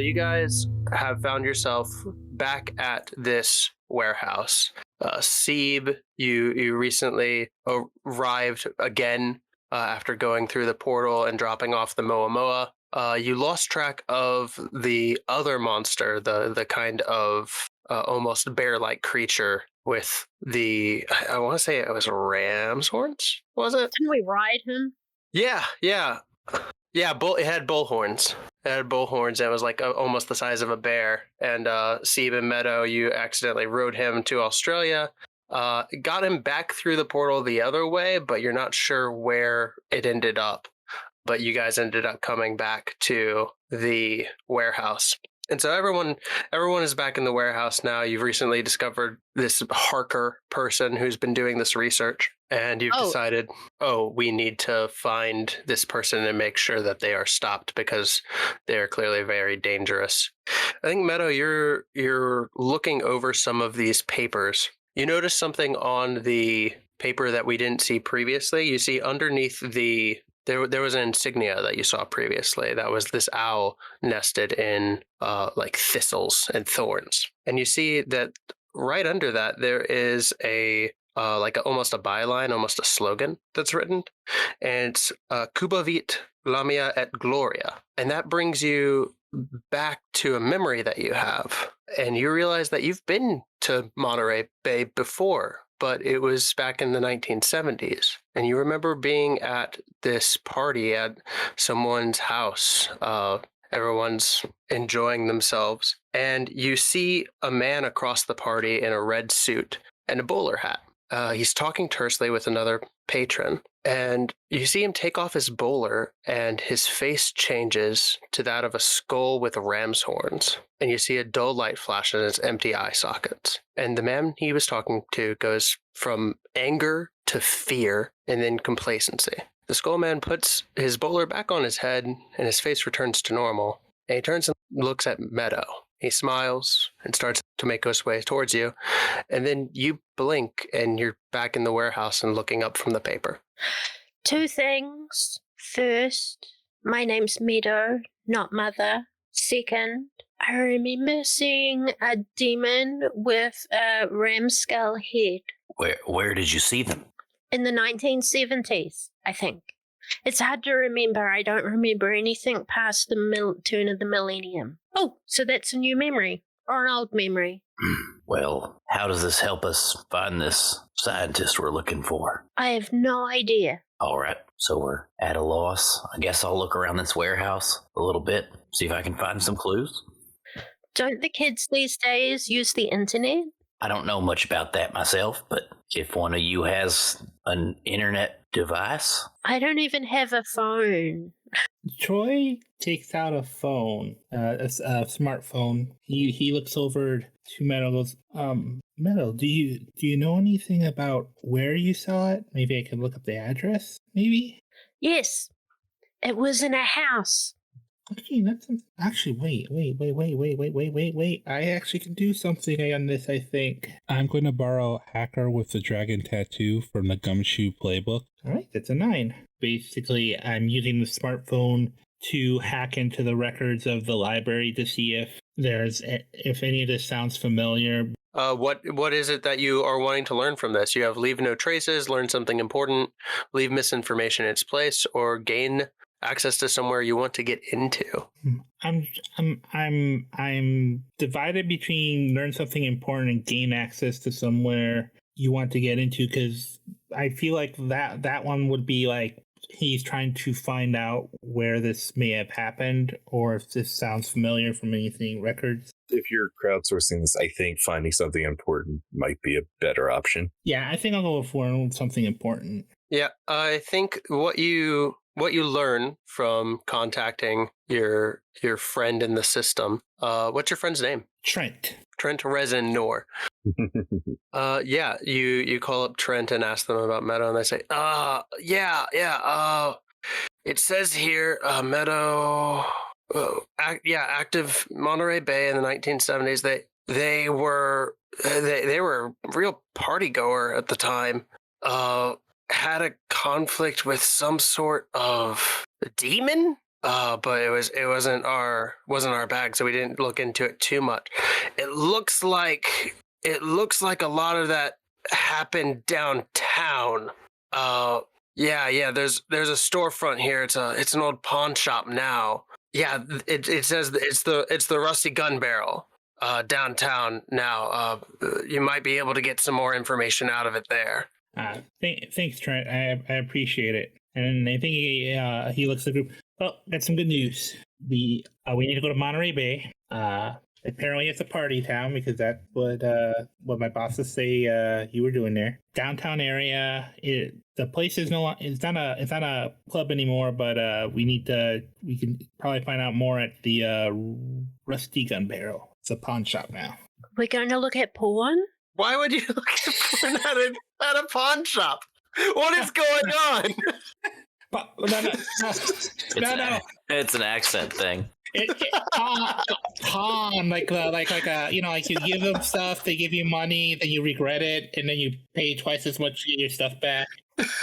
you guys have found yourself back at this warehouse. Cebe, you recently arrived again after going through the portal and dropping off the Moa. You lost track of the other monster, the kind of almost bear-like creature with I want to say it was ram's horns, was it? Didn't we ride him? Yeah. It had bull horns. And it was like almost the size of a bear. And Cebe and Meadow, you accidentally rode him to Australia. Got him back through the portal the other way, but you're not sure where it ended up. But you guys ended up coming back to the warehouse. And so everyone is back in the warehouse now. You've recently discovered this Harker person who's been doing this research. And you've decided, we need to find this person and make sure that they are stopped because they are clearly very dangerous. I think, Meadow, you're looking over some of these papers. You notice something on the paper that we didn't see previously. You see underneath there was an insignia that you saw previously. That was this owl nested in like thistles and thorns. And you see that right under that there is almost a byline, almost a slogan that's written. And it's Cubavit Lamia et Gloria. And that brings you back to a memory that you have. And you realize that you've been to Monterey Bay before, but it was back in the 1970s. And you remember being at this party at someone's house. Everyone's enjoying themselves. And you see a man across the party in a red suit and a bowler hat. He's talking tersely with another patron. And you see him take off his bowler, and his face changes to that of a skull with ram's horns. And you see a dull light flash in his empty eye sockets. And the man he was talking to goes from anger to fear and then complacency. The skull man puts his bowler back on his head, and his face returns to normal. And he turns and looks at Meadow. He smiles and starts to make his way towards you. And then you blink, and you're back in the warehouse and looking up from the paper. 2 things. First, my name's Meadow, not Mother. Second, I remember seeing a demon with a ram skull head. Where did you see them? In the 1970s, I think. It's hard to remember. I don't remember anything past the turn of the millennium. Oh, so that's a new memory, or an old memory. Well, how does this help us find this scientist we're looking for? I have no idea. All right, so we're at a loss. I guess I'll look around this warehouse a little bit, see if I can find some clues. Don't the kids these days use the internet? I don't know much about that myself, but if one of you has an internet device... I don't even have a phone. Troy takes out a phone, a smartphone. He looks over to Meadow and goes, Meadow, do you know anything about where you saw it? Maybe I could look up the address, maybe? Yes, it was in a house. Okay, actually, wait. I actually can do something on this, I think. I'm going to borrow Hacker with the Dragon Tattoo from the Gumshoe Playbook. All right, that's a 9. Basically, I'm using the smartphone to hack into the records of the library to see if any of this sounds familiar. What is it that you are wanting to learn from this? You have leave no traces, learn something important, leave misinformation in its place, or gain access to somewhere you want to get into. I'm divided between learn something important and gain access to somewhere you want to get into, because I feel like that one would be like he's trying to find out where this may have happened, or if this sounds familiar from anything records. If you're crowdsourcing this, I think finding something important might be a better option. Yeah, I think I'll go for something important. Yeah, I think what you learn from contacting your friend in the system. What's your friend's name? Trent Resin Nor. Yeah, you call up Trent and ask them about Meadow, and they say, it says here, Meadow, active Monterey Bay in the 1970s. They were a real party goer at the time. Had a conflict with some sort of demon but it wasn't our bag, so we didn't look into it too much. It looks like a lot of that happened downtown. Yeah. There's a storefront here. It's an old pawn shop now. Yeah, it says it's the Rusty Gun Barrel downtown now. You might be able to get some more information out of it there. Thanks, Trent. I appreciate it. And I think he looks at the group. Oh, got some good news. We need to go to Monterey Bay. Apparently it's a party town because that's what my bosses say you were doing there. Downtown area. The place is it's not a club anymore, but we can probably find out more at the Rusty Gun Barrel. It's a pawn shop now. We're going to look at porn? Why would you look at porn at a pawn shop? What is going on? No. It's an accent thing. Pawn, like you give them stuff, they give you money, then you regret it, and then you pay twice as much to get your stuff back.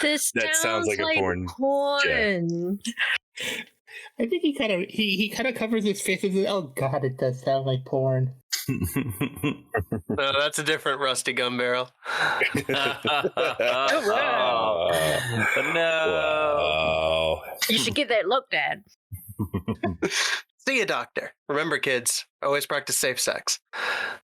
This That sounds like a porn. I think he kind of covers his face and says, "Oh God, it does sound like porn." No, that's a different Rusty Gun Barrel. Oh, no. Wow. You should get that looked at. See a doctor. Remember, kids, always practice safe sex.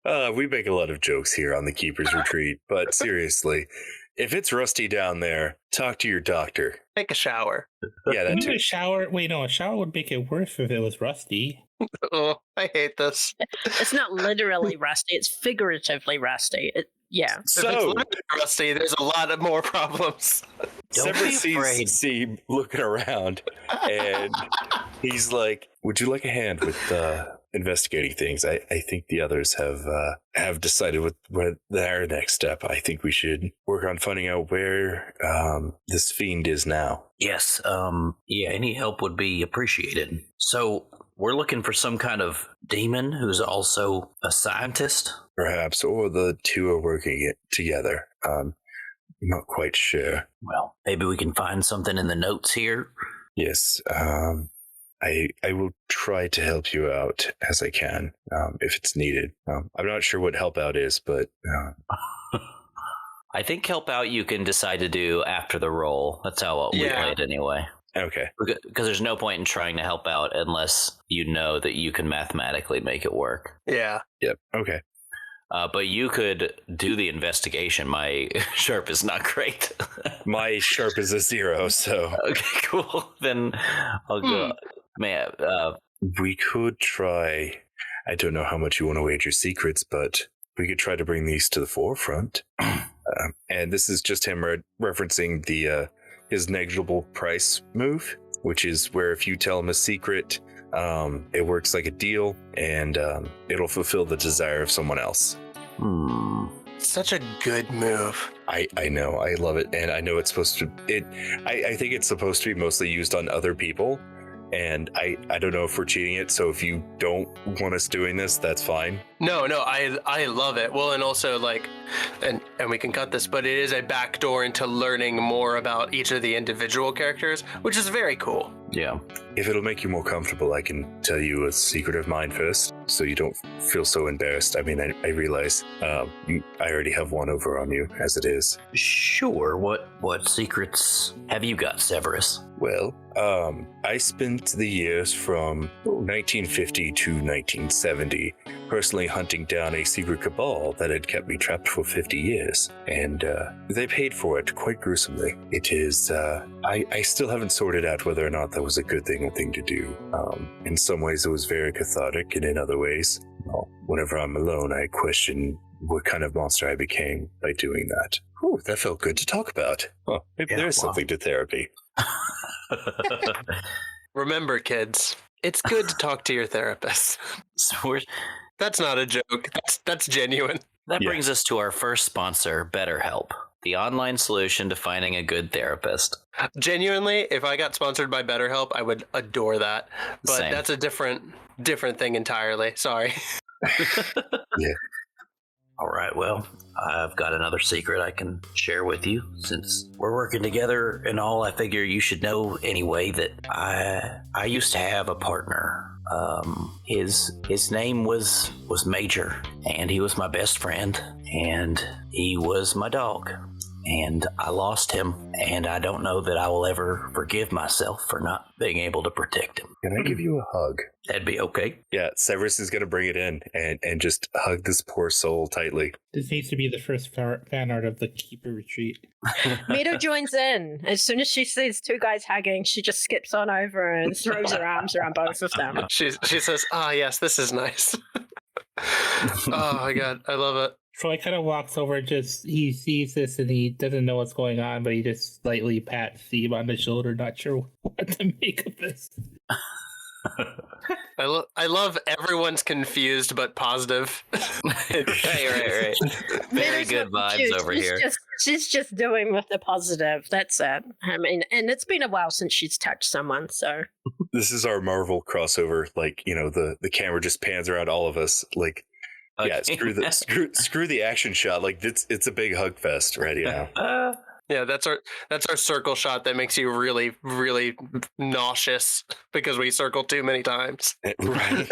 We make a lot of jokes here on the Keeper's Retreat, but seriously, if it's rusty down there, talk to your doctor. Take a shower. Yeah, that too. A shower would make it worse if it was rusty. Oh, I hate this. It's not literally rusty. It's figuratively rusty. Yeah. If it's literally rusty, there's a lot of more problems. Severus sees Cebe looking around, and he's like, "Would you like a hand with investigating things? I think the others have decided what their next step. I think we should work on finding out where this fiend is now." Yes, any help would be appreciated. So, we're looking for some kind of demon who's also a scientist? Perhaps, or the two are working it together. I'm not quite sure. Well, maybe we can find something in the notes here. Yes, I will try to help you out as I can, if it's needed. I'm not sure what help out is, but... I think help out you can decide to do after the roll. That's how we play it anyway. Okay. Because there's no point in trying to help out unless you know that you can mathematically make it work. Yeah. Yep. Okay. But you could do the investigation. My sharp is not great. My sharp is a 0, so... Okay, cool. Then I'll go... Man, we could try... I don't know how much you want to wager secrets, but we could try to bring these to the forefront. And this is just him referencing the his negligible price move, which is where if you tell him a secret, it works like a deal, and it'll fulfill the desire of someone else. Such a good move. I know, I love it, and I know it's supposed to. I think it's supposed to be mostly used on other people, and I don't know if we're cheating it. So if you don't want us doing this, that's fine. No, I love it. Well, and also and we can cut this, but it is a backdoor into learning more about each of the individual characters, which is very cool. Yeah. If it'll make you more comfortable, I can tell you a secret of mine first, so you don't feel so embarrassed. I mean, I realize I already have one over on you as it is. Sure. What secrets have you got, Severus? Well, I spent the years from 1950 to 1970 personally hunting down a secret cabal that had kept me trapped for 50 years, and they paid for it quite gruesomely. It is, I still haven't sorted out whether or not that was a good thing to do. In some ways it was very cathartic, and in other ways, well, whenever I'm alone, I question what kind of monster I became by doing that. Whew, that felt good to talk about. Well, maybe there's something to therapy. Remember, kids, it's good to talk to your therapist. That's not a joke. That's genuine. That brings us to our first sponsor, BetterHelp, the online solution to finding a good therapist. Genuinely, if I got sponsored by BetterHelp, I would adore that. But Same. That's a different thing entirely. Sorry. Yeah. All right, well, I've got another secret I can share with you. Since we're working together and all, I figure you should know anyway that I used to have a partner. His name was Major, and he was my best friend, and he was my dog. And I lost him, and I don't know that I will ever forgive myself for not being able to protect him. Can I give you a hug? That'd be okay. Yeah, Severus is going to bring it in and just hug this poor soul tightly. This needs to be the first fan art of the Keeper Retreat. Meadow joins in. As soon as she sees two guys hugging, she just skips on over and throws her arms around both of them. She says, yes, this is nice. Oh my god, I love it. Troy kind of walks over, he sees this and he doesn't know what's going on, but he just slightly pats Cebe on the shoulder, not sure what to make of this. I love everyone's confused but positive. Right. Very good vibes over here. She's just doing with the positive. That's it. I mean, and it's been a while since she's touched someone, so. This is our Marvel crossover. Like, the camera just pans around all of us. Like, yeah, screw the action shot. Like, it's a big hug fest right now. Yeah, that's our circle shot that makes you really, really nauseous because we circle too many times. Right.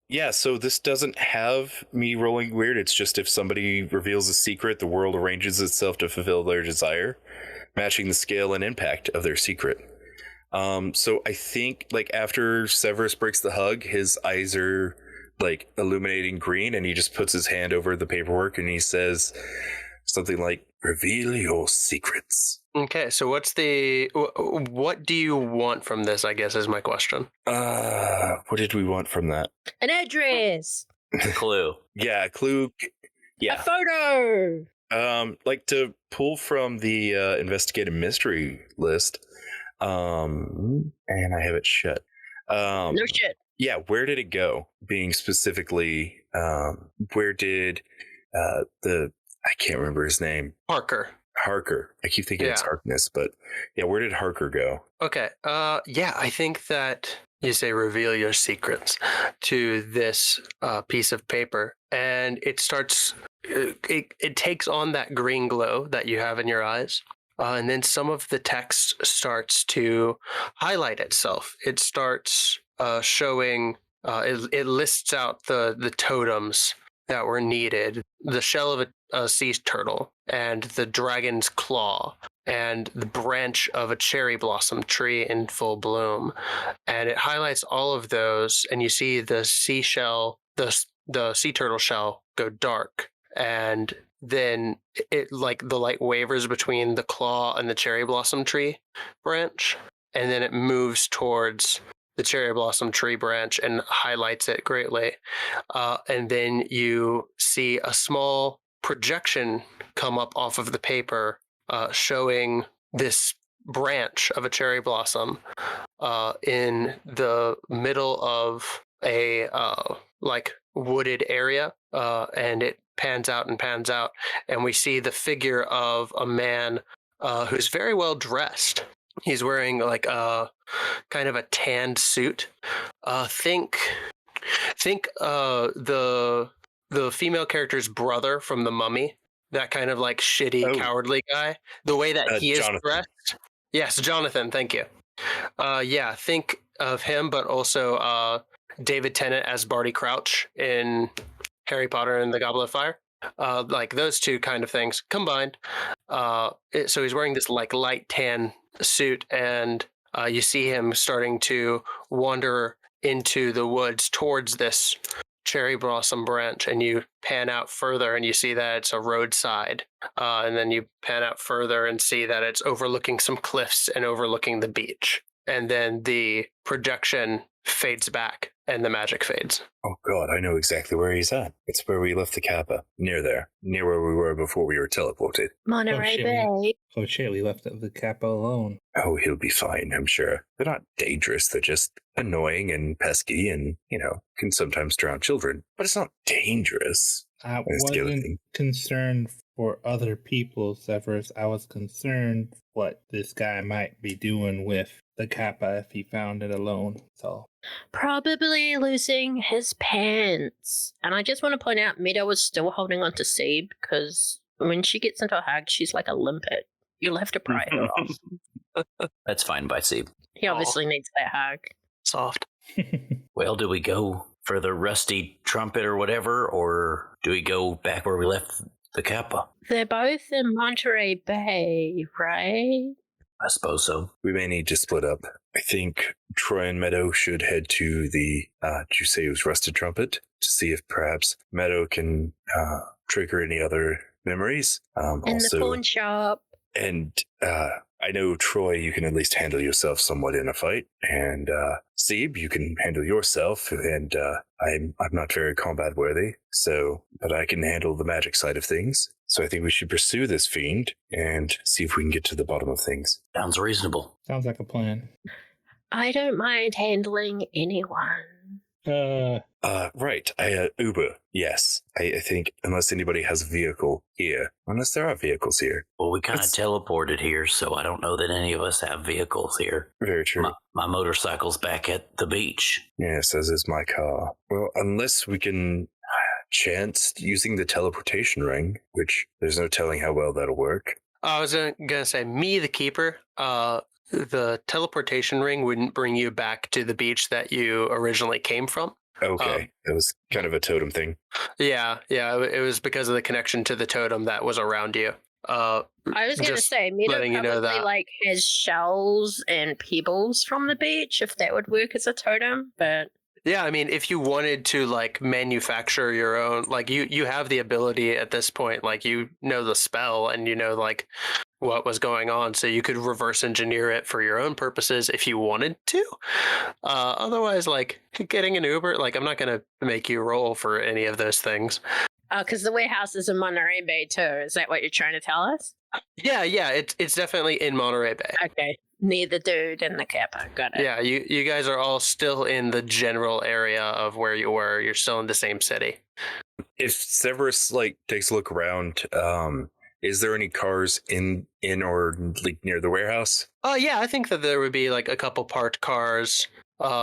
Yeah, so this doesn't have me rolling weird. It's just if somebody reveals a secret, the world arranges itself to fulfill their desire, matching the scale and impact of their secret. So I think, like, after Severus breaks the hug, his eyes are, like, illuminating green, and he just puts his hand over the paperwork and he says something like, "Reveal your secrets." Okay, so what do you want from this, I guess, is my question. What did we want from that? An address. A clue. Yeah, a clue. Yeah. A photo. Like to pull from the investigative mystery list. And I have it shut. No shit. Yeah, where did it go? Being specifically, where did I can't remember his name. Harker. I keep thinking it's Harkness, but yeah, where did Harker go? Okay. Yeah, I think that you say reveal your secrets to this piece of paper, and it starts. It takes on that green glow that you have in your eyes, and then some of the text starts to highlight itself. It starts showing. It lists out the totems that were needed: the shell of a sea turtle, and the dragon's claw, and the branch of a cherry blossom tree in full bloom. And it highlights all of those, and you see the seashell, the sea turtle shell go dark, and then it, like, the light wavers between the claw and the cherry blossom tree branch, and then it moves towards the cherry blossom tree branch and highlights it greatly. And then you see a small projection come up off of the paper, showing this branch of a cherry blossom in the middle of a like wooded area, and it pans out, and we see the figure of a man who's very well dressed. He's wearing like a kind of a tanned suit. Think the female character's brother from The Mummy, that kind of like shitty, cowardly guy. The way that he is Jonathan. dressed. Yes, Jonathan. Thank you. Yeah, think of him, but also David Tennant as Barty Crouch in Harry Potter and the Goblet of Fire. Like those two kind of things combined. So he's wearing this like light tan suit, and you see him starting to wander into the woods towards this cherry blossom branch, and you pan out further and you see that it's a roadside, and then you pan out further and see that it's overlooking some cliffs and overlooking the beach, and then the projection fades back and the magic fades. Oh god, I know exactly where he's at. It's where we left the Kappa. Near there. Near where we were before we were teleported. Monterey Bay. Oh shit, we left the Kappa alone. Oh, he'll be fine, I'm sure. They're not dangerous, they're just annoying and pesky and, can sometimes drown children. But it's not dangerous. I wasn't concerned for other people, Severus. I was concerned what this guy might be doing with the Kappa if he found it alone. So Probably losing his pants. And I just want to point out, Meadow was still holding on to Cebe because when she gets into a hug, she's like a limpet. You'll have to pry her off. That's fine by Cebe. He obviously needs that hug. Soft. Well, do we go for the rusty trumpet or whatever, or do we go back where we left the Kappa? They're both in Monterey Bay, right? I suppose so. We may need to split up. I think Troy and Meadow should head to the, did you say it was Rusted Trumpet? To see if perhaps Meadow can trigger any other memories. In the pawn shop. And I know, Troy, you can at least handle yourself somewhat in a fight. And Cebe, you can handle yourself. And I'm not very combat worthy, but I can handle the magic side of things. So I think we should pursue this fiend and see if we can get to the bottom of things. Sounds reasonable. sounds like a plan. I don't mind handling anyone. Right. Uber. Yes. I think unless anybody has a vehicle here, unless there are vehicles here. Well, we kind of teleported here, so I don't know that any of us have vehicles here. Very true. My motorcycle's back at the beach. Yes, as is my car. Well, unless we can chance using the teleportation ring, which there's no telling how well that'll work. I was gonna say, me, the keeper. The teleportation ring wouldn't bring you back to the beach that you originally came from. Okay, that was kind of a totem thing. Yeah, it was because of the connection to the totem that was around you. I was going to Just say, Meadow letting probably you know that. like has shells and pebbles from the beach, if that would work as a totem, but... Yeah, I mean, if you wanted to like manufacture your own, like you have the ability at this point, like you know the spell and you know like what was going on, so you could reverse engineer it for your own purposes if you wanted to. Otherwise, like getting an Uber, like I'm not gonna make you roll for any of those things. Because the warehouse is in Monterey Bay too. Is that what you're trying to tell us? Yeah, it's definitely in Monterey Bay. Okay. Near the dude and the Kappa. Got it. Yeah, you guys are all still in the general area of where you were. You're still in the same city. If Severus takes a look around, is there any cars in or like near the warehouse? Yeah, I think that there would be like a couple parked cars.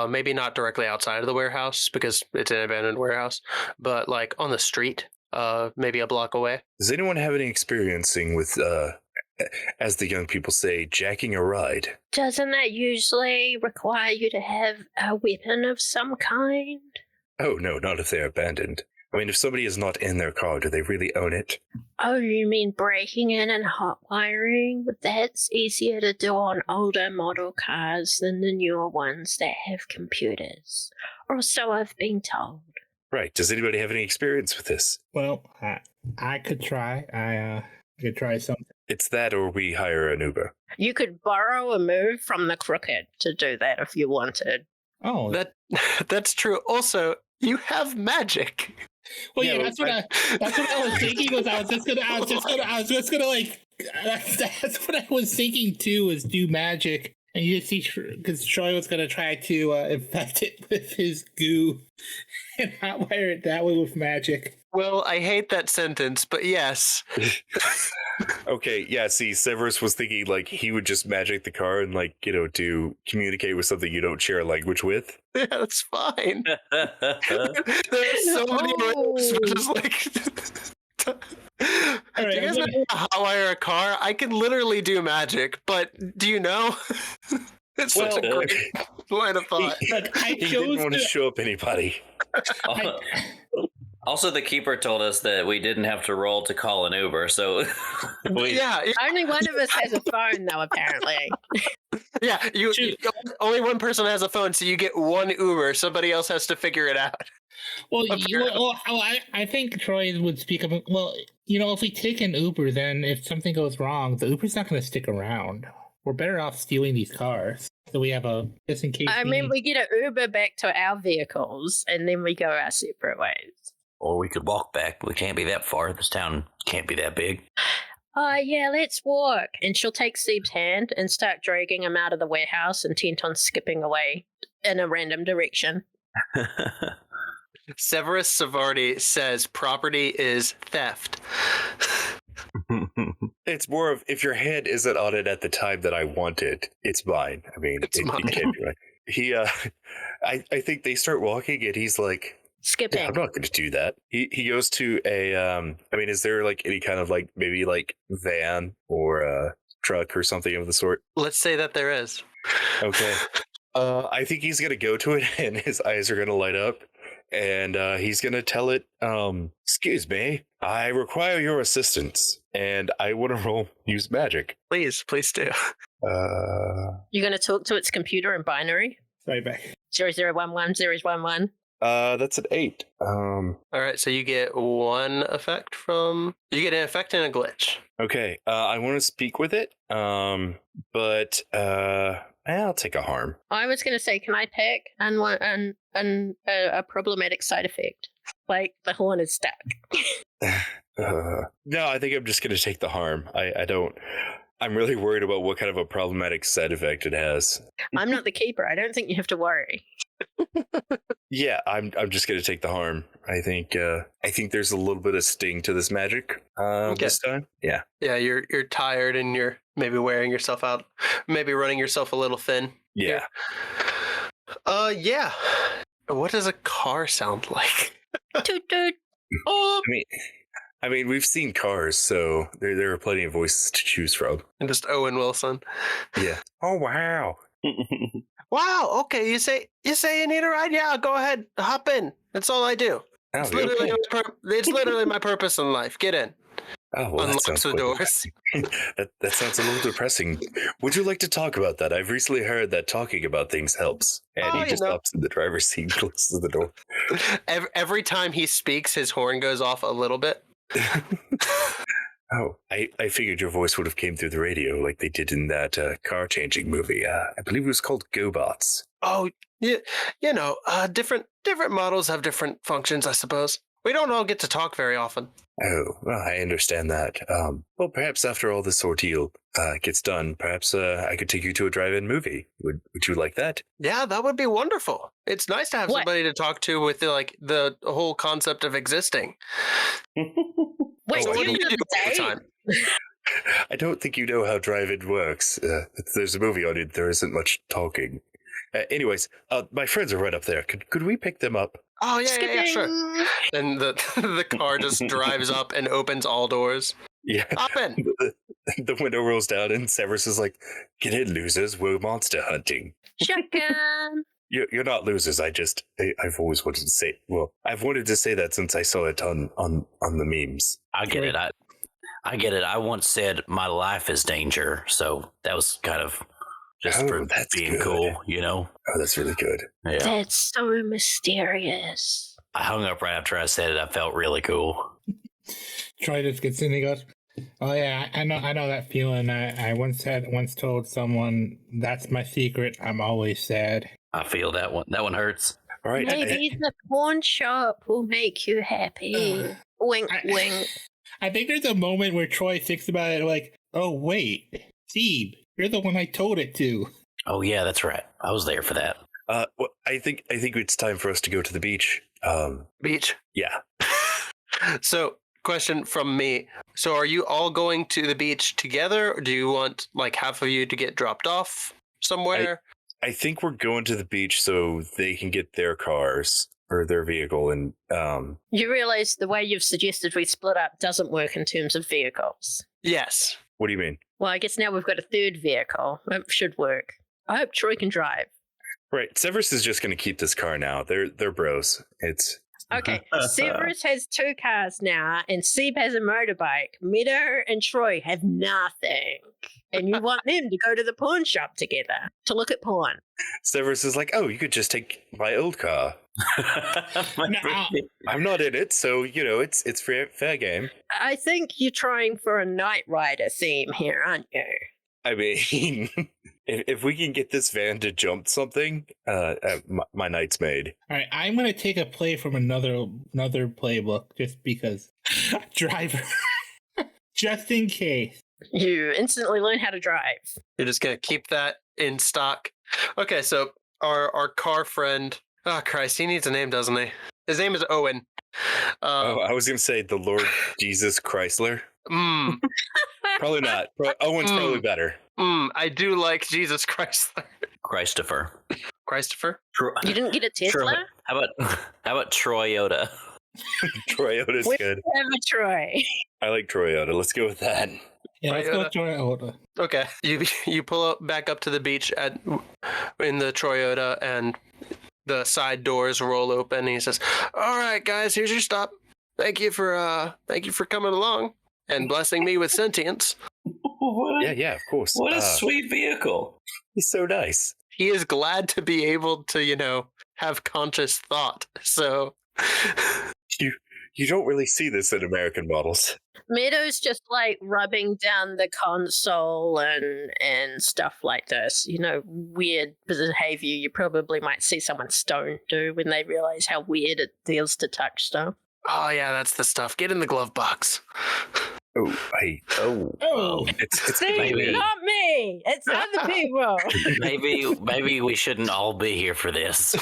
Maybe not directly outside of the warehouse because it's an abandoned warehouse, but like on the street, maybe a block away. Does anyone have any experiencing with, as the young people say, jacking a ride? Doesn't that usually require you to have a weapon of some kind? Oh, no, not if they're abandoned. I mean, if somebody is not in their car, do they really own it? Oh, you mean breaking in and hot wiring? That's easier to do on older model cars than the newer ones that have computers. Or so I've been told. Right. Does anybody have any experience with this? Well, I could try. I could try something. It's that or we hire an Uber. You could borrow a move from the Crooked to do that if you wanted. Oh, That's true. Also, you have magic. well, yeah, that's what I was thinking. I was just gonna like. That's what I was thinking too. Was do magic, and you see, because Troy was gonna try to infect it with his goo and hotwire it that way with magic. Well, I hate that sentence, but yes. Okay, yeah, see, Severus was thinking he would just magic the car and to communicate with something you don't share a language with. Yeah, that's fine. There's so many ways. Just do you guys know how to hotwire a car? I can literally do magic, but do you know? It's such a great line of thought. He didn't want to show up anybody. Also, the keeper told us that we didn't have to roll to call an Uber, so Yeah, Only one of us has a phone, though, apparently. yeah. Only one person has a phone, so you get one Uber. Somebody else has to figure it out. Well, I think Troy would speak up. Well, if we take an Uber, then if something goes wrong, the Uber's not going to stick around. We're better off stealing these cars. So we have just in case. I mean, we get an Uber back to our vehicles, and then we go our separate ways. or we could walk back. We can't be that far. This town can't be that big. Yeah, let's walk. And she'll take Cebe's hand and start dragging him out of the warehouse, intent on skipping away in a random direction. Severus Savardi says property is theft. it's more of if your head isn't on it at the time that I want it, it's mine. I mean, It's mine. it can't be right. He, I think they start walking and he's like, Skipping. yeah, I'm not going to do that. He goes to a, I mean, is there like any kind of like maybe like van or a truck or something of the sort? Let's say that there is. Okay. I think he's going to go to it and his eyes are going to light up and he's going to tell it, excuse me, I require your assistance and I want to use magic. Please do. You're going to talk to its computer in binary? Sorry, back. 0011, 011. That's an 8. All right, so you get one effect from... You get an effect and a glitch. Okay, I want to speak with it, but I'll take a harm. I was going to say, can I pick a problematic side effect? Like the horn is stuck. No, I think I'm just going to take the harm. I don't... I'm really worried about what kind of a problematic side effect it has. I'm not the keeper. I don't think you have to worry. Yeah, I'm just going to take the harm. I think there's a little bit of sting to this magic this time. Yeah. Yeah, you're tired and you're maybe wearing yourself out, maybe running yourself a little thin. Yeah. Yeah. What does a car sound like? Toot toot. Oh. I mean, we've seen Cars, so there are plenty of voices to choose from. And just Owen Wilson. Yeah. Oh wow. Wow. Okay. You say you need a ride? Yeah. Go ahead. Hop in. That's all I do. Oh, It's okay. literally my purpose in life. Get in. Oh, well, that Unlocks sounds the quite doors. depressing. That sounds a little depressing. Would you like to talk about that? I've recently heard that talking about things helps. And he just hops in the driver's seat and closes the door. Every time he speaks, his horn goes off a little bit. Oh, I figured your voice would have came through the radio like they did in that car changing movie. I believe it was called GoBots. Oh, yeah. Different models have different functions, I suppose. We don't all get to talk very often. Oh, well, I understand that. Well, perhaps after all this ordeal gets done, perhaps I could take you to a drive-in movie. Would you like that? Yeah, that would be wonderful. It's nice to have somebody to talk to with the whole concept of existing. Wait, What do do you you have do all the a time? date? I don't think you know how drive-in works. If there's a movie on it, there isn't much talking. Anyways, my friends are right up there. Could we pick them up? Oh, yeah, sure. And the car just drives up and opens all doors. Yeah. Hop in. The window rolls down and Severus is like, "Get in, losers. We're monster hunting." Shotgun. You're not losers. I've always wanted to say. Well, I've wanted to say that since I saw it on the memes. I get it. I get it. I once said my life is danger, so that was kind of just for being good. cool, you know? Oh, that's really good. Yeah. That's so mysterious. I hung up right after I said it. I felt really cool. Troy just gets in and goes, "Oh yeah, I know that feeling. I once told someone that's my secret. I'm always sad." I feel that one. That one hurts. All right. Maybe the pawn shop will make you happy. Wink, wink. I think there's a moment where Troy thinks about it like, "Oh wait, Cebe, you're the one I told it to." Oh yeah, that's right. I was there for that. Well, I think it's time for us to go to the beach. Beach. Yeah. So, question from me. So, are you all going to the beach together, or do you want like half of you to get dropped off somewhere? I think we're going to the beach so they can get their cars or their vehicle and You realize the way you've suggested we split up doesn't work in terms of vehicles. Yes. What do you mean? Well, I guess now we've got a third vehicle. That should work. I hope Troy can drive. Right. Severus is just going to keep this car now. They're bros. It's Okay, Severus has 2 cars now, and Cebe has a motorbike. Meadow and Troy have nothing. And you want them to go to the pawn shop together to look at porn. Severus is like, "Oh, you could just take my old car. I'm not in it, so it's fair game." I think you're trying for a Knight Rider theme here, aren't you? I mean, if we can get this van to jump something, my night's made. All right, I'm gonna take a play from another playbook just because. Driver, just in case. You instantly learn how to drive. You're just going to keep that in stock. Okay, so our car friend, oh Christ, he needs a name, doesn't he? His name is Owen. I was going to say the Lord Jesus Chrysler. Probably not. Owen's probably better. I do like Jesus Christ. Christopher. Christopher? You didn't get a Tesla? How about Troyota? Troyota's We good. have a Troy. I like Troyota. Let's go with that. Yeah, let's go Toyota. Okay. You pull back up to the beach in the Troyota, and the side doors roll open. He says, "All right, guys, here's your stop. Thank you for coming along and blessing me with sentience." Yeah, of course. What a sweet vehicle. He's so nice. He is glad to be able to, have conscious thought. So You don't really see this in American models. Meadow's just like rubbing down the console and stuff like this. Weird behavior you probably might see someone stoned do when they realize how weird it feels to touch stuff. oh yeah, that's the stuff. Get in the glove box. It's See, maybe- not me. It's other people. Maybe we shouldn't all be here for this.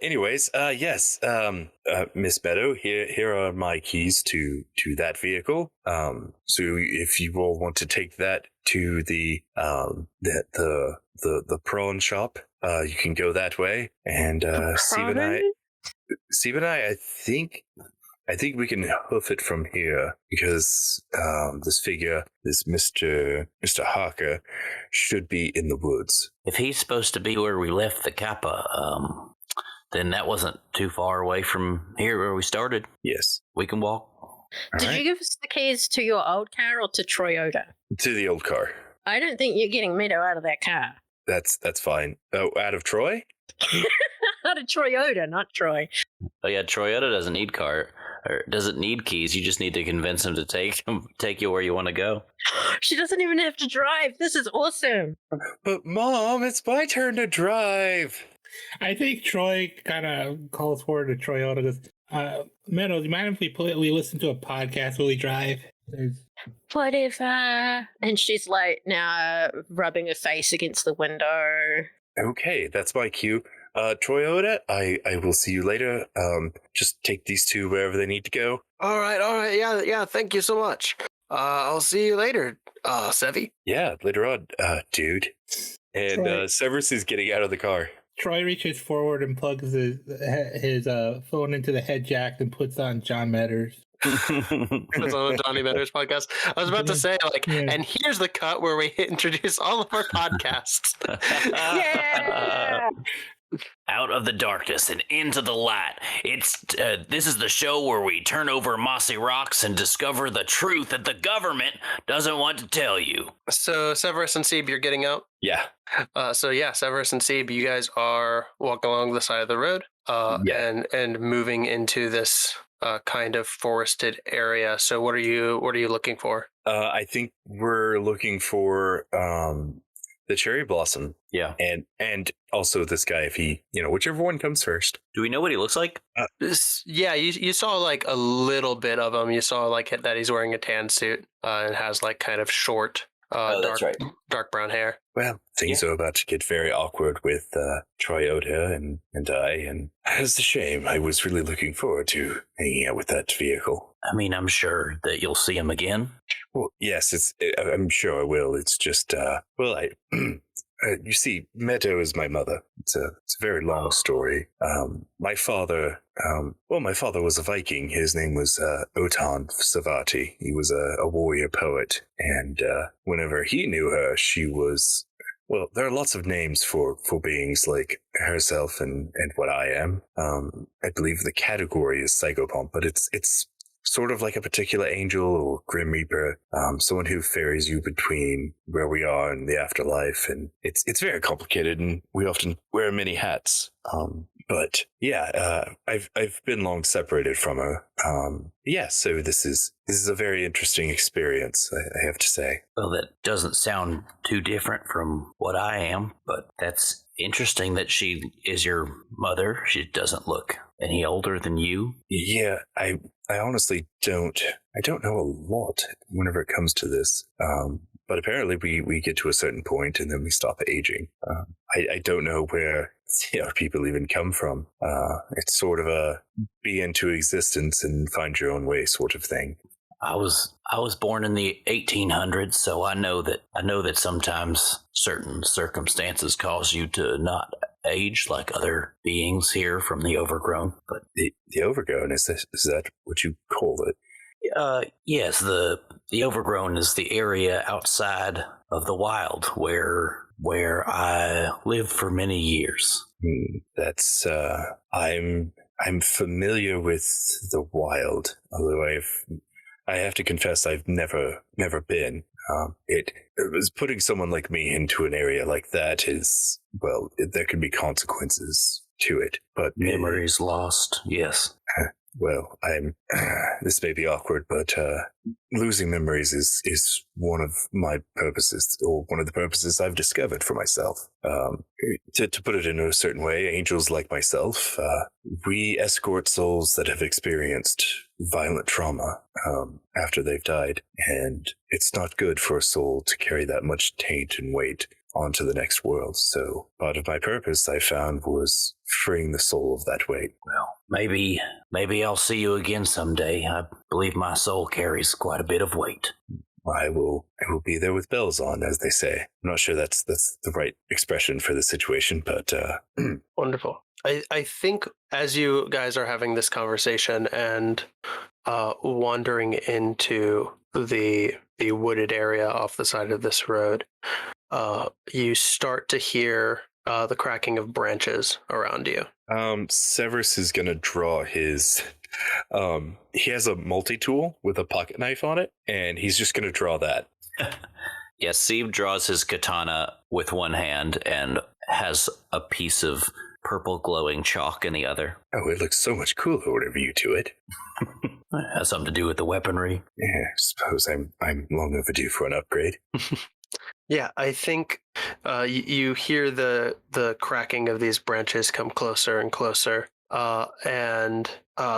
Anyways, yes, Miss Meadow, here are my keys to that vehicle. So if you all want to take that to the prawn shop, you can go that way. And Cebe and I think we can hoof it from here because this figure, this Mr. Harker, should be in the woods. If he's supposed to be where we left the Kappa, then that wasn't too far away from here where we started. Yes. We can walk. Did you give us the keys to your old car or to Toyota? To the old car. I don't think you're getting Meadow out of that car. That's fine. Oh, out of Troy? Out of Toyota, not Troy. Oh yeah, Toyota doesn't need keys. You just need to convince him to take you where you want to go. She doesn't even have to drive. This is awesome. But Mom, it's my turn to drive. I think Troy kind of calls forward to Toyota. Goes, Meadow, do you mind if we listen to a podcast while we drive? Whatever. And she's like now rubbing her face against the window. Okay, that's my cue. Toyota, I will see you later. Just take these two wherever they need to go. All right. Yeah. Thank you so much. I'll see you later, Sevi. Yeah, later on, dude. And Troy. Severus is getting out of the car. Troy reaches forward and plugs his phone into the head jack and puts on John Metters. That's on Johnny Meadows podcast. I was about to say, and here's the cut where we introduce all of our podcasts. Yeah. Out of the darkness and into the light. This is the show where we turn over mossy rocks and discover the truth that the government doesn't want to tell you. So Severus and Cebe, you're getting out. Yeah. Severus and Cebe, you guys are walking along the side of the road, and moving into this kind of forested area. So what are you looking for? I think we're looking for the cherry blossom. Yeah. And also this guy, if he, whichever one comes first. Do we know what he looks like? You saw like a little bit of him. You saw like that he's wearing a tan suit and has like kind of short, dark brown hair. Well, things are about to get very awkward with Toyota and I, and it's a shame. I was really looking forward to hanging out with that vehicle. I mean, I'm sure that you'll see him again. Well, yes, I'm sure I will. It's just, you see, Meadow is my mother. It's a very long story. My father was a Viking. His name was Otan Savati. He was a warrior poet. And whenever he knew her, she was, well, there are lots of names for beings like herself and what I am. I believe the category is psychopomp, but it's sort of like a particular angel or grim reaper, someone who ferries you between where we are and the afterlife, and it's very complicated, and we often wear many hats. But yeah, I've been long separated from her. So this is a very interesting experience, I have to say. Well, that doesn't sound too different from what I am, but that's interesting that she is your mother. She doesn't look any older than you. Yeah, I honestly don't know a lot whenever it comes to this. But apparently we get to a certain point and then we stop aging. I don't know where people even come from. It's sort of a be into existence and find your own way sort of thing. I was born in the 1800s, so I know that sometimes certain circumstances cause you to not age like other beings here from the Overgrown. But The Overgrown, is that what you call it? yes, the Overgrown is the area outside of the wild where I lived for many years. That's I'm familiar with the wild, although I have to confess I've never been. It was putting someone like me into an area like that is, well, there can be consequences to it. But Memories lost, yes. well, this may be awkward, but losing memories is one of my purposes, or one of the purposes I've discovered for myself. To put it in a certain way, angels like myself, we escort souls that have experienced violent trauma after they've died, and it's not good for a soul to carry that much taint and weight onto the next world. So part of my purpose, I found, was freeing the soul of that weight. Well, maybe I'll see you again someday. I believe my soul carries quite a bit of weight. I will be there with bells on, as they say. I'm not sure that's the right expression for the situation, but Wonderful. I think as you guys are having this conversation and wandering into the wooded area off the side of this road, you start to hear the cracking of branches around you. Severus is gonna draw his. He has a multi-tool with a pocket knife on it, and he's just gonna draw that. Yes, Cebe draws his katana with one hand and has a piece of purple glowing chalk in the other. Oh, it looks so much cooler whenever you do it. It has something to do with the weaponry. Yeah, I suppose I'm long overdue for an upgrade. Yeah, I think you hear the cracking of these branches come closer and closer, and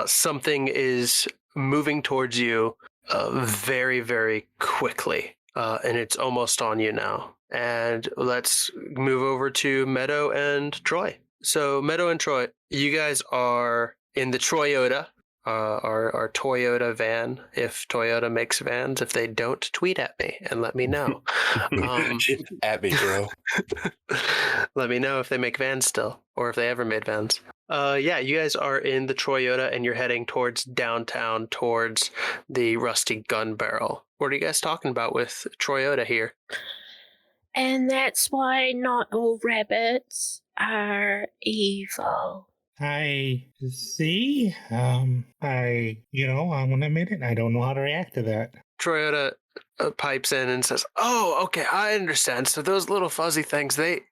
something is moving towards you very, very quickly, and it's almost on you now. And let's move over to Meadow and Troy. So Meadow and Troy, you guys are in the Toyota, our Toyota van. If Toyota makes vans, if they don't, tweet at me and let me know. At me, bro. Let me know if they make vans still, or if they ever made vans. Yeah, you guys are in the Toyota and you're heading towards downtown, towards the Rusty Gun Barrel. What are you guys talking about with Toyota here? And that's why not all rabbits are evil. I see. I'm gonna admit it. I don't know how to react to that. Toyota pipes in and says, "Oh, okay, I understand. So those little fuzzy things, they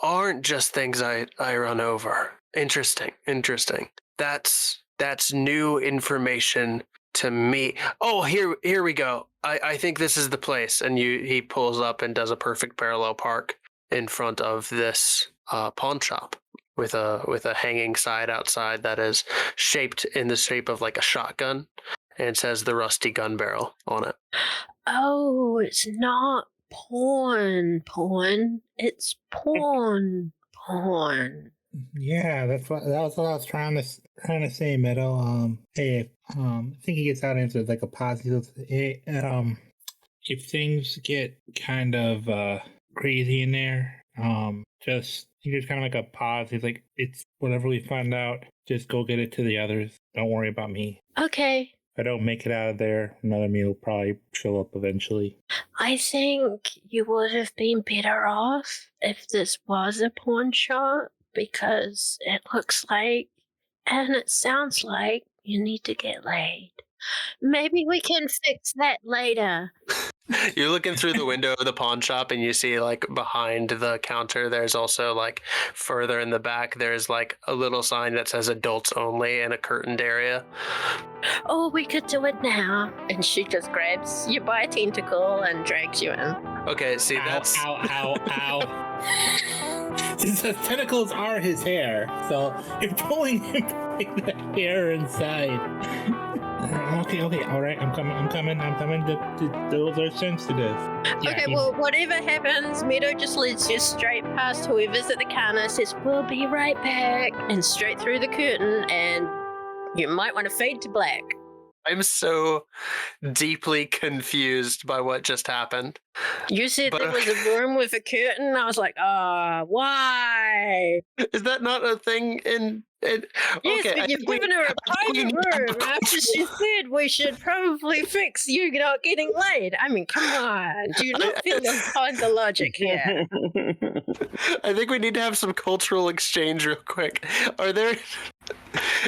aren't just things I run over. Interesting. That's new information to me. Oh, here we go. I think this is the place." And he pulls up and does a perfect parallel park in front of this pawn shop with a hanging side outside that is shaped in the shape of like a shotgun, and it says the Rusty Gun Barrel on it. Oh, it's not porn. It's porn. Yeah, that was what I was trying to say, Meadow. Hey, I think he gets out into like a positive. If things get kind of crazy in there, just kind of like a pause. He's like, it's whatever we find out. Just go get it to the others. Don't worry about me. Okay. If I don't make it out of there, another me will probably show up eventually. I think you would have been better off if this was a pawn shop, because it looks like and it sounds like you need to get laid. Maybe we can fix that later. You're looking through the window of the pawn shop and you see like behind the counter, there's also like further in the back, there's like a little sign that says adults only in a curtained area. Oh, we could do it now. And she just grabs you by a tentacle and drags you in. Okay, see, that's... Ow. Since the tentacles are his hair, so you're pulling him the hair inside. Okay, all right, I'm coming. Those are sensitive. Yeah, okay, well, whatever happens, Meadow just leads you straight past whoever's at the counter, says, "We'll be right back," and straight through the curtain, and you might want to fade to black. I'm so deeply confused by what just happened. You said But, there was a room with a curtain. I was like, why? Is that not a thing in Yes, okay, but you've given her a we private need- room after she said we should probably fix you not getting laid. I mean, come on. Do you not feel the logic here? I think we need to have some cultural exchange real quick. Are there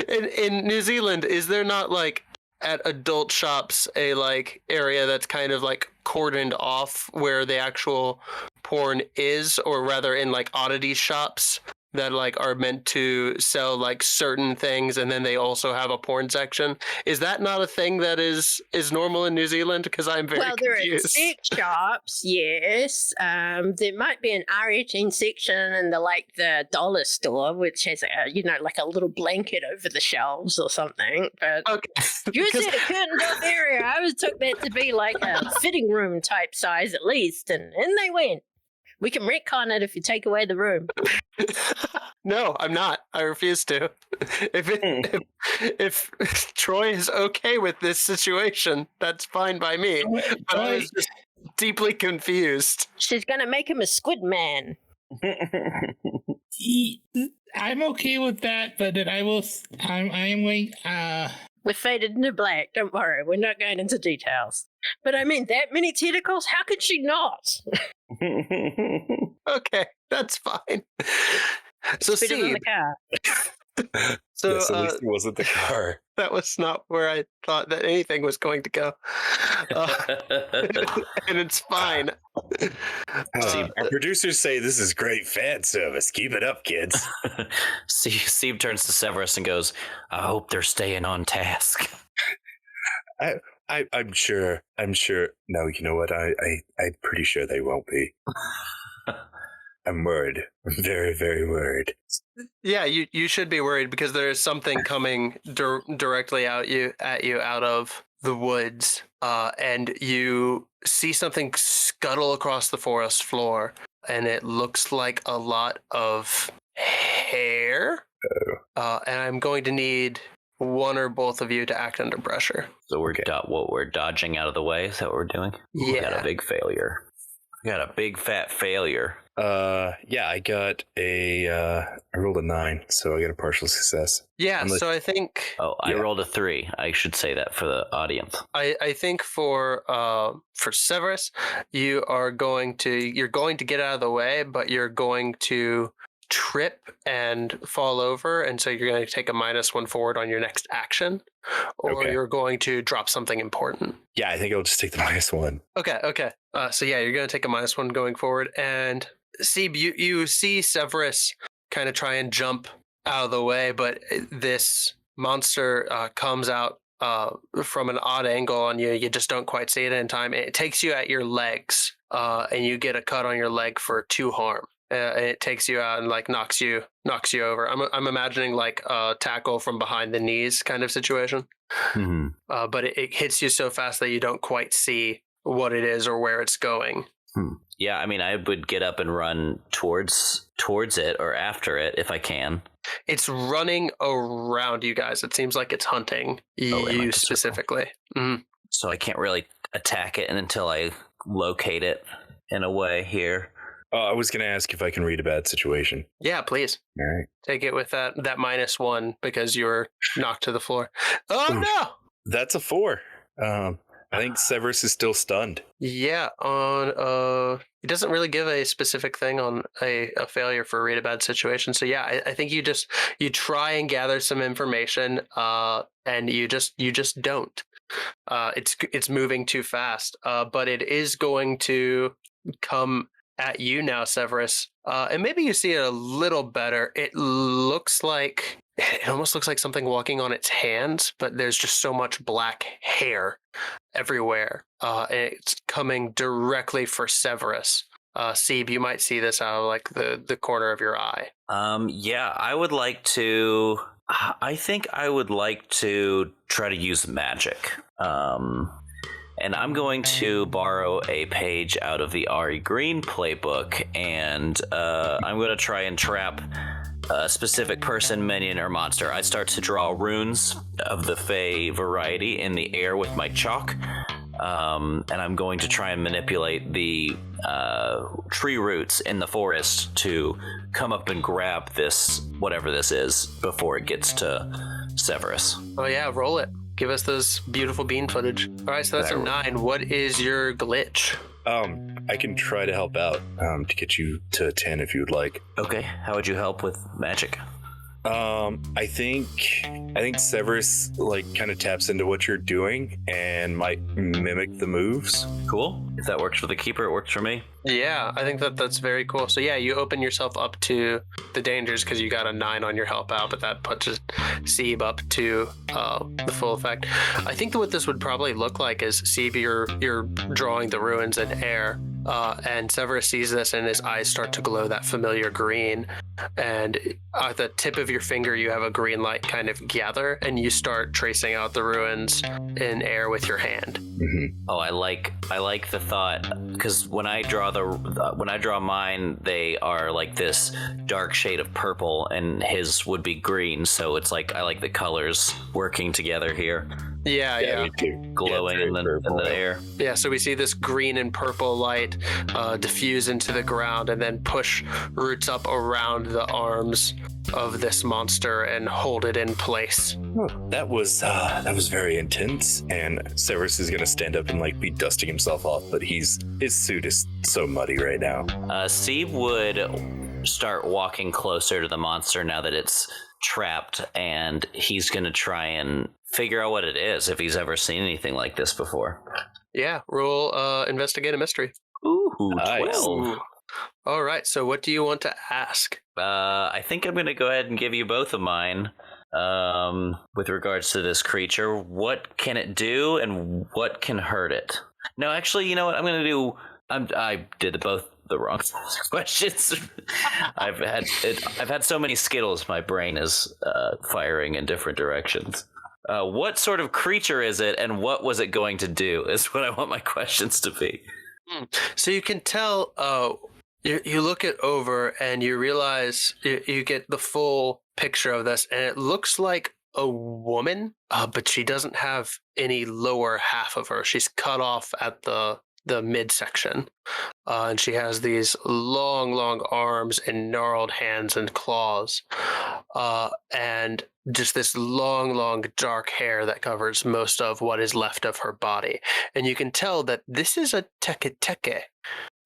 in New Zealand, is there not like at adult shops a like area that's kind of like cordoned off where the actual porn is, or rather in like oddity shops that like are meant to sell like certain things, and then they also have a porn section? Is that not a thing that is normal in New Zealand? Because I'm very confused. There are sex shops, yes. There might be an R18 section in the dollar store, which has like a little blanket over the shelves or something. But Okay. you said a curtained off area. I always took that to be like a fitting room type size at least, and in they went. We can retcon it if you take away the room. No, I'm not. I refuse to. If Troy is okay with this situation, that's fine by me. But I was just deeply confused. She's gonna make him a squid man. I'm okay with that, but then I am going. We're faded into black. Don't worry, we're not going into details. But I mean, that many tentacles? How could she not? Okay, that's fine. So Spit it on the car. So Yes, at least it wasn't the car. that was not where I thought that anything was going to go. And it's fine. Our producers say this is great fan service. Keep it up, kids. Cebe turns to Severus and goes, I hope they're staying on task. I'm sure. No, you know what? I'm pretty sure they won't be. I'm worried. I'm very, very worried. Yeah, you should be worried because there is something coming directly at you out of the woods, and you see something scuttle across the forest floor, and it looks like a lot of hair. And I'm going to need one or both of you to act under pressure. So we're dodging out of the way. Is that what we're doing? Yeah. We got a big failure. We got a big fat failure. Yeah, I rolled a 9, so I got a partial success. Yeah, so I think... Oh, I rolled a 3. I should say that for the audience. I think for Severus, you're going to get out of the way, but you're going to trip and fall over, and so you're going to take a -1 forward on your next action, or you're going to drop something important. Yeah, I think I'll just take the -1. Okay. So yeah, you're going to take a -1 going forward, and Cebe, you see Severus kind of try and jump out of the way, but this monster comes out from an odd angle on you. You just don't quite see it in time. It takes you at your legs, and you get a cut on your leg for 2 harm. It takes you out and like knocks you over. I'm imagining like a tackle from behind the knees kind of situation. Mm-hmm. But it hits you so fast that you don't quite see what it is or where it's going. Yeah, I mean, I would get up and run towards it or after it if I can. It's running around you guys. It seems like it's hunting you specifically. Mm-hmm. So I can't really attack it until I locate it in a way here. I was going to ask if I can read a bad situation. Yeah, please. All right. Take it with that -1 because you were knocked to the floor. Oh, no! That's a 4. I think Severus is still stunned. Yeah, it doesn't really give a specific thing on a failure for read a bad situation. So yeah, I think you try and gather some information, and you just don't. It's moving too fast, but it is going to come at you now, Severus. And maybe you see it a little better. It almost looks like something walking on its hands, but there's just so much black hair everywhere. And it's coming directly for Severus. Cebe, you might see this out of like the corner of your eye. Yeah, I think I would like to try to use magic. And I'm going to borrow a page out of the Ari Green playbook, and I'm going to try and trap a specific person, minion, or monster. I start to draw runes of the Fey variety in the air with my chalk. And I'm going to try and manipulate the tree roots in the forest to come up and grab this, whatever this is, before it gets to Severus. Oh yeah, roll it. Give us those beautiful bean footage. All right, so that's a 9. What is your glitch? I can try to help out to get you to 10 if you would like. Okay, how would you help with magic? I think Severus kind of taps into what you're doing and might mimic the moves. Cool. If that works for the keeper, it works for me. Yeah, I think that's very cool. So yeah, you open yourself up to the dangers because you got a 9 on your help out, but that puts Cebe up to the full effect. I think that what this would probably look like is Cebe, you're drawing the ruins in air, and Severus sees this and his eyes start to glow that familiar green, and at the tip of your finger you have a green light kind of gather, and you start tracing out the ruins in air with your hand. Mm-hmm. Oh, I like the thought, because when I draw mine, they are like this dark shade of purple, and his would be green. So it's like I like the colors working together here. Yeah. Me too. Glowing in the air. Yeah, so we see this green and purple light diffuse into the ground and then push roots up around the arms of this monster and hold it in place. That was very intense. And Severus is gonna stand up and be dusting himself off, but his suit is so muddy right now. Cebe would start walking closer to the monster now that it's trapped, and he's gonna try and figure out what it is if he's ever seen anything like this before. Yeah, roll investigate a mystery. Ooh, Nice. 12. All right, so what do you want to ask? I think I'm going to go ahead and give you both of mine with regards to this creature. What can it do and what can hurt it? No, actually, you know what I'm going to do? I did both the wrong questions. I've had so many Skittles, my brain is firing in different directions. What sort of creature is it, and what was it going to do is what I want my questions to be. So you can tell, you look it over and you realize you get the full picture of this, and it looks like a woman, but she doesn't have any lower half of her. She's cut off at the midsection, and she has these long arms and gnarled hands and claws, and just this long dark hair that covers most of what is left of her body. And you can tell that this is a teke.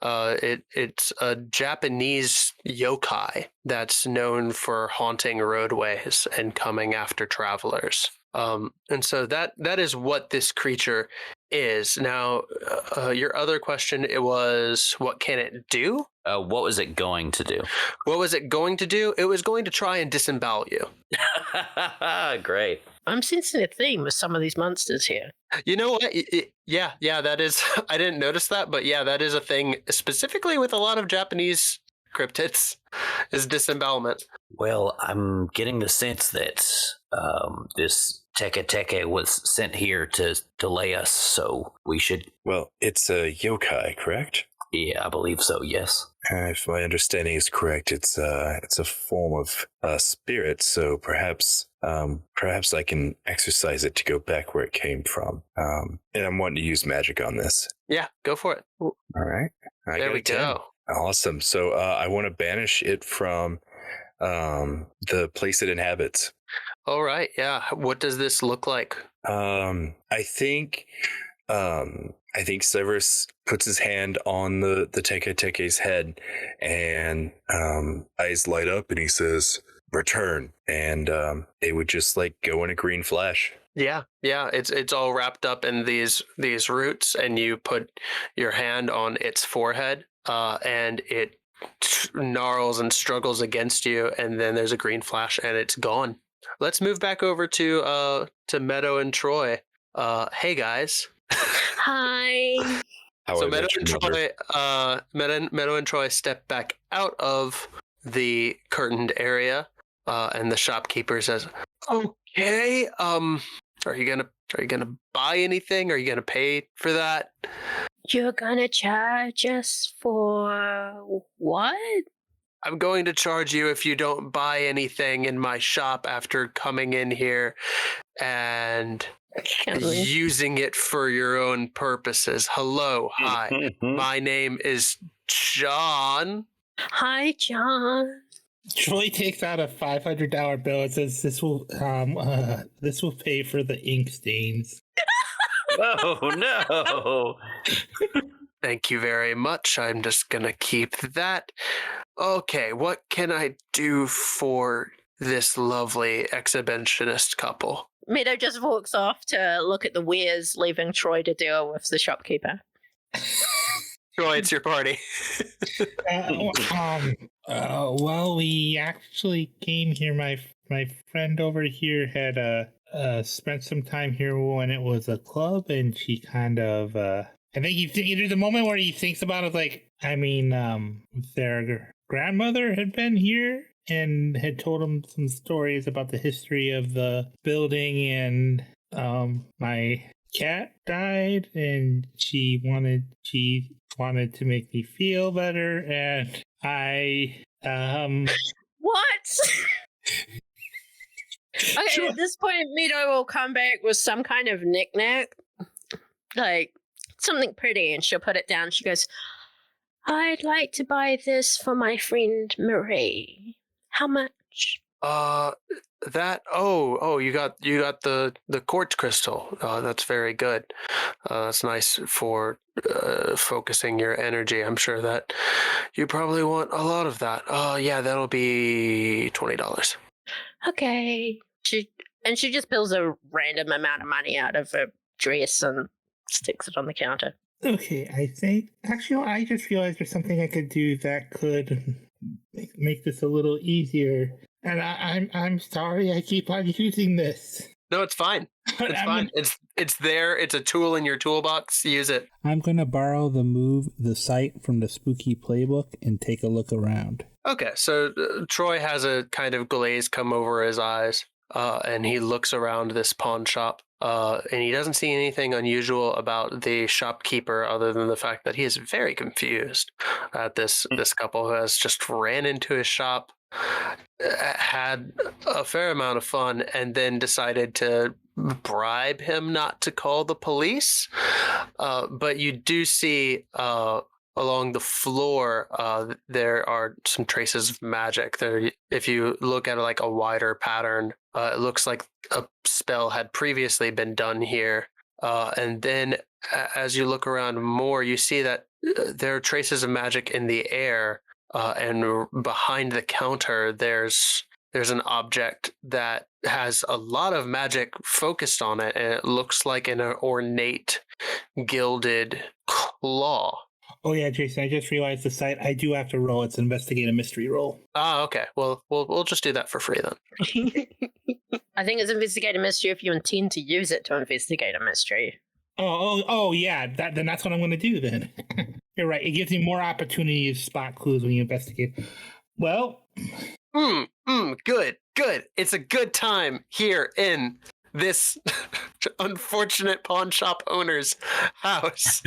It's a Japanese yokai that's known for haunting roadways and coming after travelers. And so that is what this creature is. Now, your other question, it was, what can it do? What was it going to do? What was it going to do? It was going to try and disembowel you. Great. I'm sensing a theme with some of these monsters here. You know what? Yeah, that is, I didn't notice that, but yeah, that is a thing specifically with a lot of Japanese cryptids, is disembowelment. Well, I'm getting the sense that this teke was sent here to delay us, so we should... Well, it's a yokai, correct? Yeah, I believe so, yes. If my understanding is correct, it's a form of spirit, so perhaps I can exercise it to go back where it came from. And I'm wanting to use magic on this. Yeah, go for it. All right. There we go. Awesome. So I want to banish it from the place it inhabits. All right. Yeah. What does this look like? I think Severus puts his hand on the teke's head, and eyes light up, and he says, "Return," and it would just go in a green flash. Yeah. It's all wrapped up in these roots, and you put your hand on its forehead, and it gnarls and struggles against you, and then there's a green flash, and it's gone. Let's move back over to Meadow and Troy. Hey guys. Hi. So Meadow and Troy step back out of the curtained area, and the shopkeeper says, "Okay, are you gonna buy anything? Are you gonna pay for that?" You're gonna charge us for what? I'm going to charge you if you don't buy anything in my shop after coming in here and using it for your own purposes. Hello, hi. My name is John. Hi, John. Troy takes out a $500 bill and says, "This will pay for the ink stains." Oh no! Thank you very much. I'm just gonna keep that. Okay, what can I do for this lovely exhibitionist couple? Meadow just walks off to look at the wares, leaving Troy to deal with the shopkeeper. Troy, it's your party. Well, we actually came here. My friend over here had spent some time here when it was a club, and she kind of I think there's a moment where he thinks about it, like, their grandmother had been here and had told him some stories about the history of the building, and my cat died, and she wanted to make me feel better, and I What? Okay, Sure. At this point, Meadow will come back with some kind of knick-knack, like something pretty, and she'll put it down. She goes, I'd like to buy this for my friend Marie. How much? You got the quartz crystal. That's very good. That's nice for focusing your energy. I'm sure that you probably want a lot of that. Yeah, that'll be $20. Okay. She just pulls a random amount of money out of her dress and sticks it on the counter. Okay, I think actually I just realized there's something I could do that could make this a little easier. And I'm sorry I keep on using this. No, it's fine. It's fine. It's there. It's a tool in your toolbox. Use it. I'm gonna borrow the site from the spooky playbook and take a look around. Okay, so Troy has a kind of glaze come over his eyes, and he looks around this pawn shop, and he doesn't see anything unusual about the shopkeeper other than the fact that he is very confused at this couple who has just ran into his shop, had a fair amount of fun, and then decided to bribe him not to call the police. But you do see along the floor, there are some traces of magic. There, if you look at it like a wider pattern, it looks like a spell had previously been done here. And then as you look around more, you see that there are traces of magic in the air. And behind the counter, there's an object that has a lot of magic focused on it, and it looks like an ornate gilded claw. Oh yeah, Jason, I just realized the site I do have to roll. It's investigate a mystery roll. Ah, okay. Well, we'll just do that for free then. I think it's investigate a mystery if you intend to use it to investigate a mystery. Oh yeah. Then that's what I'm going to do then. You're right. It gives you more opportunity to spot clues when you investigate. Well, Good. It's a good time here in this unfortunate pawn shop owner's house.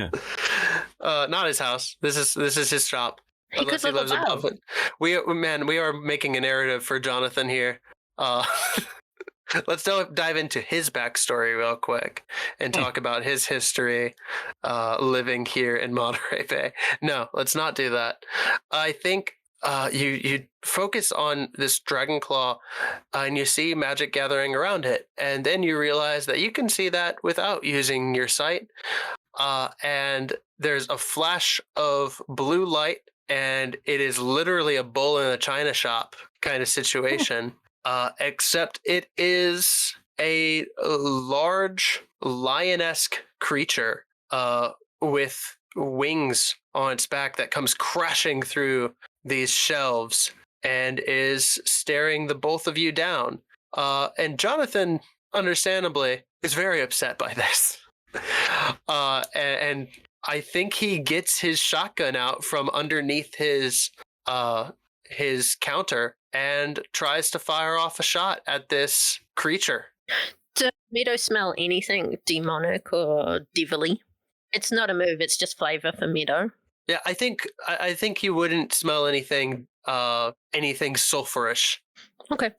Not his house. This is his shop. He could live above. it. We are making a narrative for Jonathan here. Let's dive into his backstory real quick and talk about his history living here in Monterey Bay. No, let's not do that. I think you focus on this dragon claw and you see magic gathering around it. And then you realize that you can see that without using your sight. And there's a flash of blue light, and it is literally a bull in a china shop kind of situation. Except it is a large lion-esque creature with wings on its back that comes crashing through these shelves and is staring the both of you down. And Jonathan, understandably, is very upset by this. And I think he gets his shotgun out from underneath his counter and tries to fire off a shot at this creature. Does Meadow smell anything demonic or devilly? It's not a move, it's just flavor for Meadow. Yeah, I think you wouldn't smell anything sulfurish. Okay.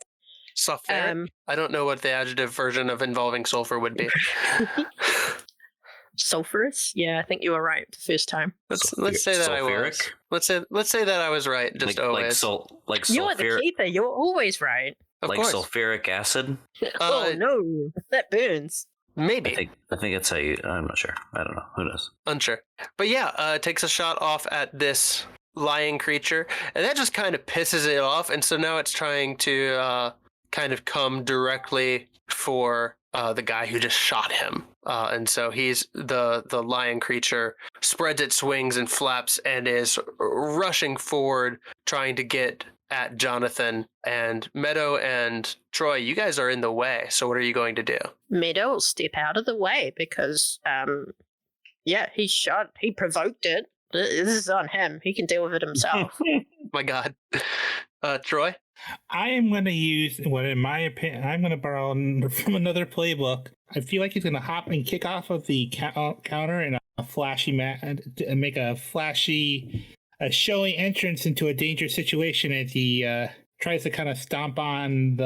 Sulfuric? I don't know what the adjective version of involving sulfur would be. Sulfurous? Yeah, I think you were right the first time. Let's say that Sulfuric? I was. Let's say that I was right. Just always. You're the keeper. You're always right. Of like course. sulfuric acid. Oh no, that burns. Maybe. I think that's how you. I'm not sure. I don't know. Who knows? Unsure. But yeah, it takes a shot off at this lion creature, and that just kind of pisses it off. And so now it's trying to kind of come directly for the guy who just shot him. And so he's the lion creature spreads its wings and flaps and is rushing forward, trying to get at Jonathan. And Meadow and Troy, you guys are in the way. So what are you going to do? Meadow will step out of the way because, he shot. He provoked it. This is on him. He can deal with it himself. My God. Troy? I am going to use what, in my opinion, I'm going to borrow from another playbook. I feel like he's going to hop and kick off of the counter in a flashy and make a flashy, showy entrance into a dangerous situation as he tries to kind of stomp on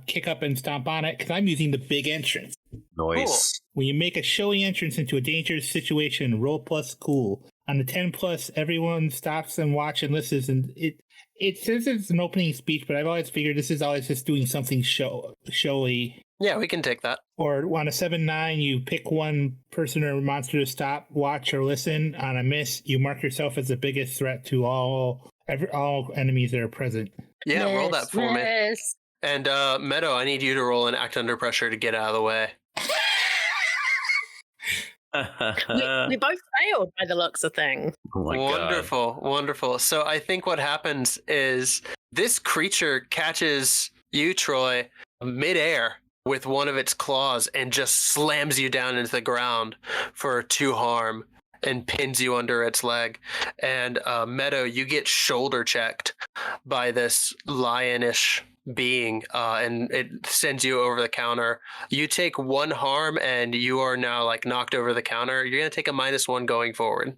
kick up and stomp on it, because I'm using the big entrance. Noise. Cool. When you make a showy entrance into a dangerous situation, roll plus cool. On the 10 plus, everyone stops and watch and listens, and it says it's an opening speech, but I've always figured this is always just doing something showy. Yeah, we can take that. Or on a 7-9, you pick one person or monster to stop, watch, or listen. On a miss, you mark yourself as the biggest threat to all enemies that are present. Yeah, roll that for me. And Meadow, I need you to roll and act under pressure to get out of the way. we both failed by the looks of things. Oh my Wonderful, God. wonderful. So I think what happens is this creature catches you, Troy, midair with one of its claws and just slams you down into the ground for 2 harm and pins you under its leg. And Meadow, you get shoulder checked by this lionish being, and it sends you over the counter. You take 1 harm and you are now like knocked over the counter. You're going to take a -1 going forward.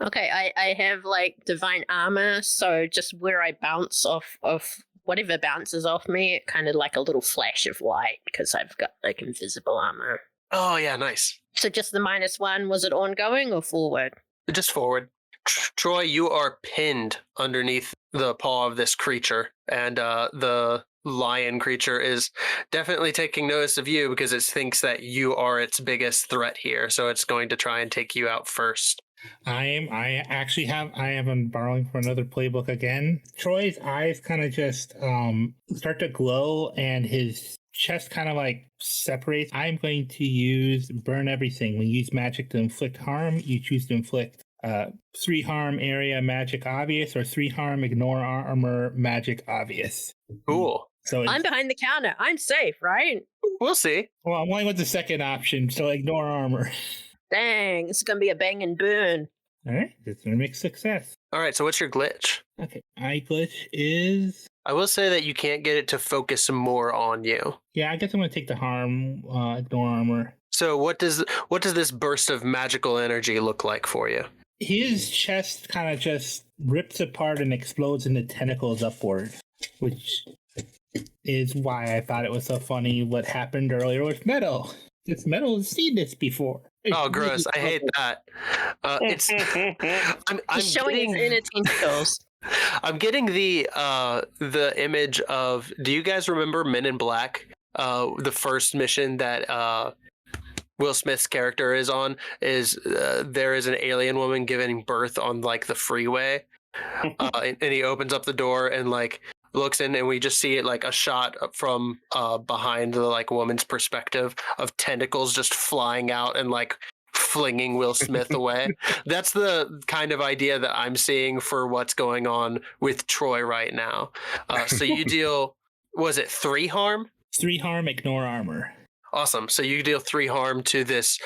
Okay, I have like divine armor, so just where I bounce off of whatever bounces off me, it kind of like a little flash of light because I've got like invisible armor. Oh yeah, nice. So just the -1, was it ongoing or forward? Just forward. Troy, you are pinned underneath the paw of this creature, and the lion creature is definitely taking notice of you because it thinks that you are its biggest threat here, so it's going to try and take you out first. I am borrowing from another playbook again. Troy's eyes kind of just start to glow and his chest kind of like separates. I'm going to use burn everything. When you use magic to inflict harm, you choose to inflict 3 harm area magic obvious or 3 harm ignore armor magic obvious. Cool. So I'm behind the counter. I'm safe, right? We'll see. Well, I'm going with the second option, so ignore armor. Dang, it's gonna be a bang and burn. All right, that's going to make success. All right, so what's your glitch? Okay, my glitch is... I will say that you can't get it to focus more on you. Yeah, I guess I'm going to take the harm, ignore armor. So what does this burst of magical energy look like for you? His chest kind of just rips apart and explodes into tentacles upward, which is why I thought it was so funny what happened earlier with Meadow. This Meadow has seen this before. Oh, gross. I hate that. It's I'm showing his inner tentacles. I'm getting the image of, do you guys remember Men in Black? The first mission that Will Smith's character is on is there is an alien woman giving birth on like the freeway, and he opens up the door and like looks in, and we just see it like a shot from behind the like woman's perspective of tentacles just flying out and like flinging Will Smith away. That's the kind of idea that I'm seeing for what's going on with Troy right now. So you deal, was it 3 harm? 3 harm, ignore armor. Awesome. So you deal 3 harm to this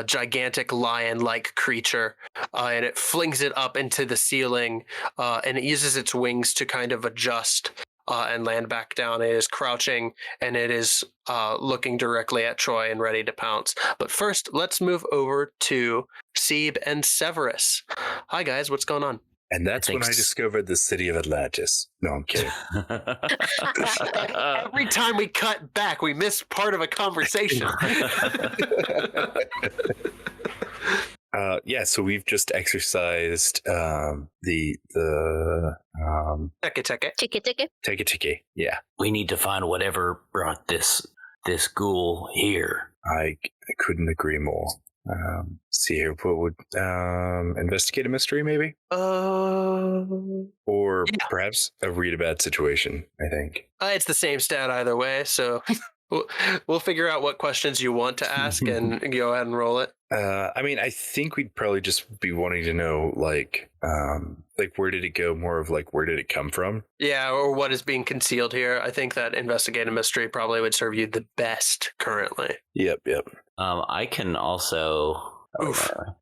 gigantic lion-like creature, and it flings it up into the ceiling, and it uses its wings to kind of adjust and land back down. It is crouching, and it is looking directly at Troy and ready to pounce. But first, let's move over to Cebe and Severus. Hi, guys. What's going on? And that's when I discovered the city of Atlantis. No, I'm kidding. Every time we cut back, we miss part of a conversation. So we've just exercised the Teke. Yeah. We need to find whatever brought this ghoul here. I couldn't agree more. See here, what would investigate a mystery maybe? Or perhaps a read a bad situation, I think. It's the same stat either way, so we'll figure out what questions you want to ask and go ahead and roll it. I think we'd probably just be wanting to know, like where did it go? More of like, where did it come from? Yeah, or what is being concealed here. I think that investigate a mystery probably would serve you the best currently. Yep. I can also...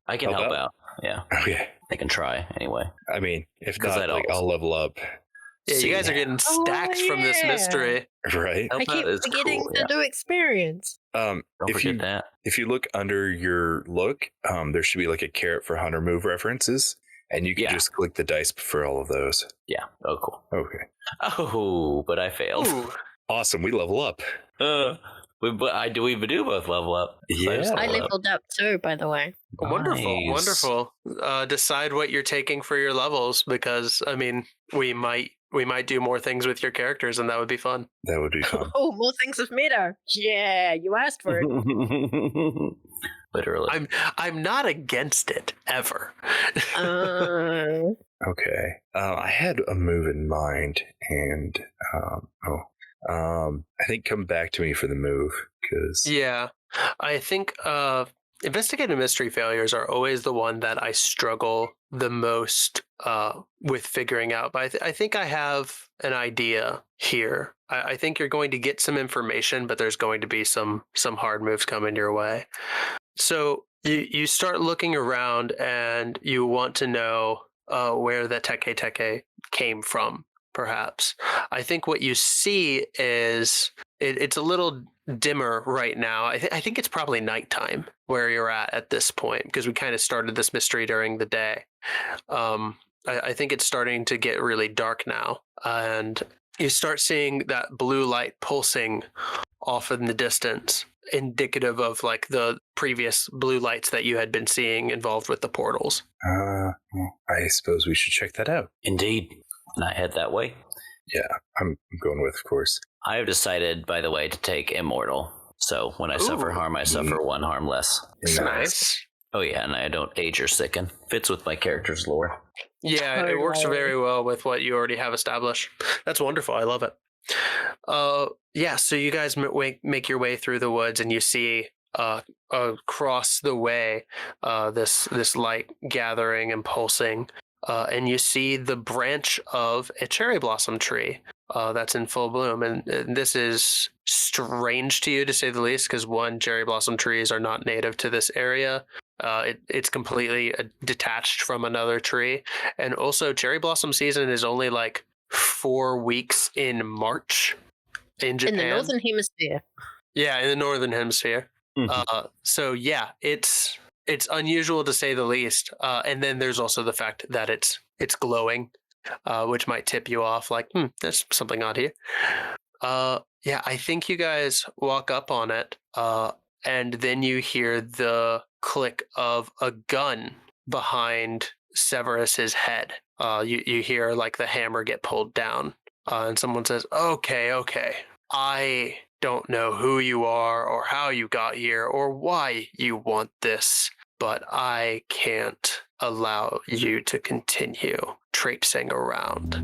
I can help out. Yeah. Okay. I can try anyway. I mean, if not, I'll level up. Yeah, you guys are getting stacks from this mystery. Right? I keep forgetting the new experience. If you look under your look, there should be like a caret for hunter move references, and you can just click the dice for all of those. Yeah. Oh, cool. Okay. Oh, but I failed. Ooh. Awesome. We level up. We do both level up. Yeah. I leveled up too, by the way. Wonderful. Decide what you're taking for your levels, because I mean, we might do more things with your characters, and that would be fun. That would be fun. Oh, more things with Meadow. Yeah, you asked for it. Literally. I'm not against it ever. Okay. I had a move in mind, and I think come back to me for the move, because I think investigative mystery failures are always the one that I struggle the most with figuring out. But I think I have an idea here. I think you're going to get some information, but there's going to be some hard moves coming your way. So you start looking around, and you want to know where the Teke came from. Perhaps. I think what you see is it's a little dimmer right now. I think it's probably nighttime where you're at this point, because we kind of started this mystery during the day. I think it's starting to get really dark now, and you start seeing that blue light pulsing off in the distance, indicative of like the previous blue lights that you had been seeing involved with the portals. I suppose we should check that out. Indeed. And I head that way. Yeah, I'm going with, of course. I have decided, by the way, to take Immortal. So when I suffer harm, I suffer one harm less. Nice. Oh yeah, and I don't age or sicken. Fits with my character's lore. Yeah, it works very well with what you already have established. That's wonderful. I love it. So you guys make your way through the woods, and you see across the way this light gathering and pulsing. And you see the branch of a cherry blossom tree that's in full bloom. And this is strange to you, to say the least, because one, cherry blossom trees are not native to this area. It's completely detached from another tree. And also, cherry blossom season is only like 4 weeks in March in Japan. In the Northern Hemisphere. Yeah, in the Northern Hemisphere. Mm-hmm. It's unusual to say the least. And then there's also the fact that it's glowing, which might tip you off like, there's something odd here. I think you guys walk up on it, and then you hear the click of a gun behind Severus's head. You hear like the hammer get pulled down, and someone says, okay, I don't know who you are or how you got here or why you want this, but I can't allow you to continue traipsing around.